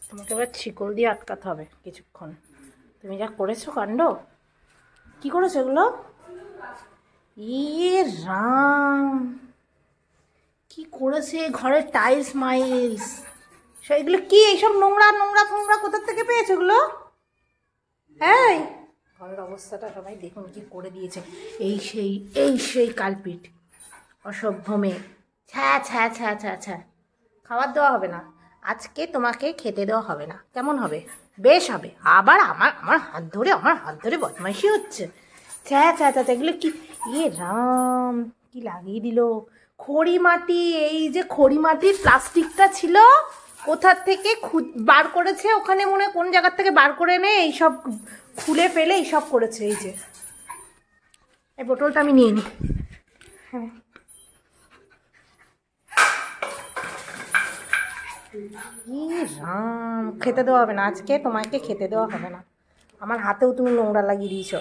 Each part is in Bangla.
তোমাকে এবার শিকল দিয়ে আটকাতে হবে কিছুক্ষণ। তুমি যা করেছো কাণ্ড, কি করেছো এগুলো? ইয়ে রাম, কি করেছে ঘরের টাইলস মাইলস সেগুলো কি? এইসব নোংরা নোংরা ফোংরা কোথা থেকে পেয়েছো এগুলো? এই ঘরের অবস্থাটা সবাই দেখুন কি করে দিয়েছে। এই সেই কালপিট, অসভ্য মেয়ে। ছ্যা ছ্যা ছ্যা ছ্যা ছ্যা, খাবার দেওয়া হবে না আজকে, তোমাকে খেতে দেওয়া হবে না। কেমন হবে? বেশ হবে। আবার আমার হাত ধরে বদমাইশি হচ্ছে। ছ্যা ছ্যা ছ্যা, এগুলো কি? ইয়ে রাম, কি লাগিয়ে দিল খড়ি মাটি। এই যে খড়ি মাটির প্লাস্টিকটা ছিল কোথার থেকে বার করেছে, ওখানে মনে হয় কোন জায়গার থেকে বার করে এনে এইসব খুলে ফেলে এইসব করেছে। এই যে এই বোতলটা আমি নিয়ে নিই। হ্যাঁ, রাম, খেতে দেওয়া হবে না আজকে, তোমাকে খেতে দেওয়া হবে না। আমার হাতেও তুমি নোংরা লাগিয়ে দিয়েছ।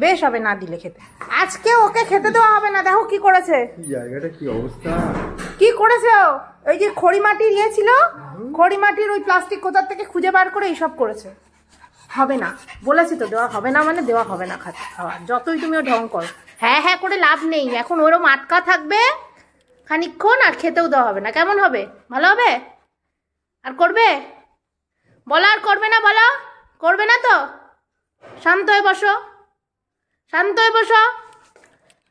বেশ হবে না দিলে খেতে। আজকে ওকে খেতে দেওয়া হবে না। দেখো কি করেছে, জায়গাটা কি অবস্থা, কি করেছে। ওই যে খড়ি মাটির ইয়ে ছিল, খড়ি মাটির ওই প্লাস্টিক কোথার থেকে খুঁজে বার করে এইসব করেছে। হবে না বলেছি তো, দেওয়া হবে না মানে দেওয়া হবে না খাওয়া, যতই তুমি ও ঢং করো। হ্যাঁ হ্যাঁ করে লাভ নেই, এখন ওরম আটকা থাকবে খানিকক্ষণ, আর খেতেও দেওয়া হবে না। কেমন হবে? ভালো হবে? আর করবে? বলো আর করবে না? বলো করবে না তো? শান্ত হয়ে বসো, শান্ত হয়ে বসো,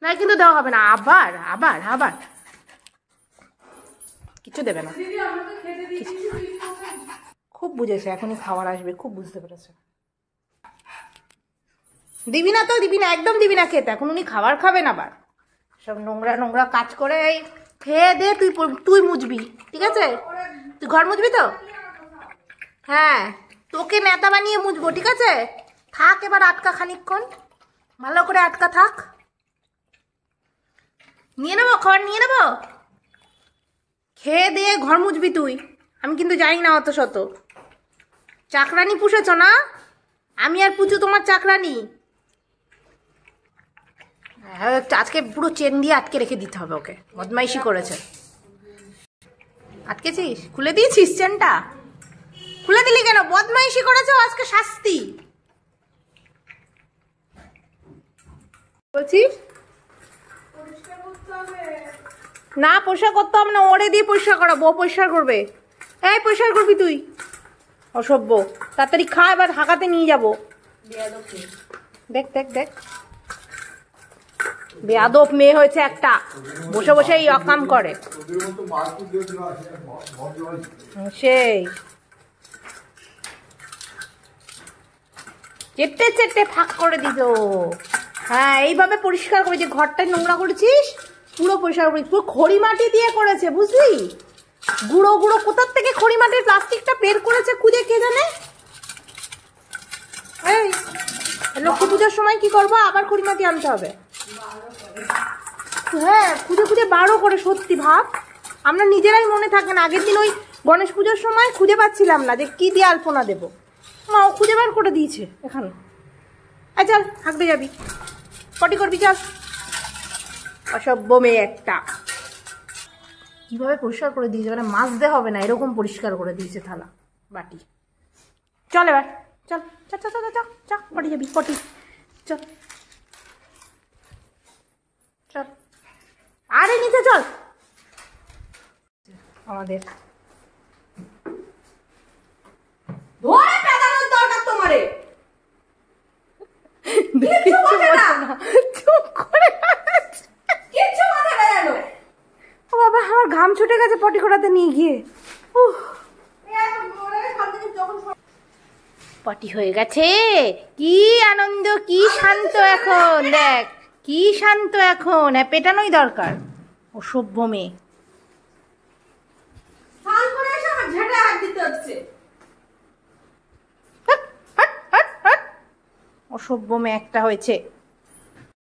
না কিন্তু দেওয়া হবে না। আবার আবার আবার কিছু দেবে না। খুব বুঝেছে, এখনই খাবার আসবে, খুব বুঝতে পেরেছে। দিবি না তো, দিবি না, একদম দিবি না খেতে। এখন উনি খাবার খাবেন আবার। সব নোংরা নোংরা কাজ করে খেয়ে দে। তুই মুছবি, ঠিক আছে? তুই ঘর মুছবি তো? হ্যাঁ, তোকে নেতা বানিয়ে মুছবো, ঠিক আছে? থাক এবার আটকা খানিকক্ষণ, ভালো করে আটকা থাক। নিয়ে নেবো খাবার, নিয়ে নেবো। খেয়ে দিয়ে ঘর মুছবি তুই। আমি কিন্তু জানি না অত শত। চাকরানি পুষেছ না? আমি আর পুজো তোমার চাকরানি। আজকে পুরো চেন দিয়ে আটকে রেখে দিতে হবে ওকে, বদমাইশি করেছে। আটকেছিস? খুলে দিয়েছিস চেনটা? খুলে দিলি কেন? বদমাইশি করেছে, আজকে শাস্তি বলছিস না? পরিষ্কার করতে হবে না, ওরে দিয়ে পরিষ্কার করাবো, ও পরিষ্কার করবে। এই পরিষ্কার করবি তুই, অসভ্য। তাড়াতাড়ি খা, এবার হাঁকাতে নিয়ে যাবো। দেখ দেখ দেখ, বেয়াদব মেয়ে হয়েছে একটা, বসে বসে এই অকাম করে। সেই চেটে চেটে ফাঁক করে দিত। হ্যাঁ, এইভাবে পরিষ্কার করে, যে ঘরটা নোংরা করেছিস পুরো পরিষ্কার করিস। পুরো খড়ি মাটি দিয়ে করেছে, বুঝলি? গুঁড়ো গুঁড়ো কোথার থেকে খড়ি মাটির প্লাস্টিকটা বের করেছে খুঁজে, কে জানে। এই লক্ষ্মী পুজোর সময় কি করবো? আবার খড়ি মাটি আনতে হবে। হ্যাঁ, খুঁজে খুঁজে বারো করে, সত্যি ভাব, আমরা নিজেরাই মনে থাকে না। আগের দিন ওই গণেশ পুজোর সময় খুঁজে পাচ্ছিলাম না যে কি দিয়ে আলপনা দেবো, মা ও খুঁজে বার করে দিয়েছে এখানে। চল হাঁকতে যাবি, পটি করবি, চল। অসভ্য মেয়ে একটা। কিভাবে পরিষ্কার করে দিয়েছে, মানে মাজতে হবে না এরকম পরিষ্কার করে দিয়েছে থালা বাটি। চল এবার, চল চল চল চল চল চল, পটি যাবি, পটি, চল চল, আরে নিচে চল। আমাদের ধরে পেদানোর দরকার তোমারে। ও বাবা, আমার ঘাম ছুটে গেছে পটি করাতে নিয়ে গিয়ে। পটি হয়ে গেছে, কি আনন্দ, কি শান্ত এখন। দেখ কি শান্ত এখন, পেটানোই দরকার। অসভ্য মেয়ে, অসভ্য মেয়ে একটা হয়েছে।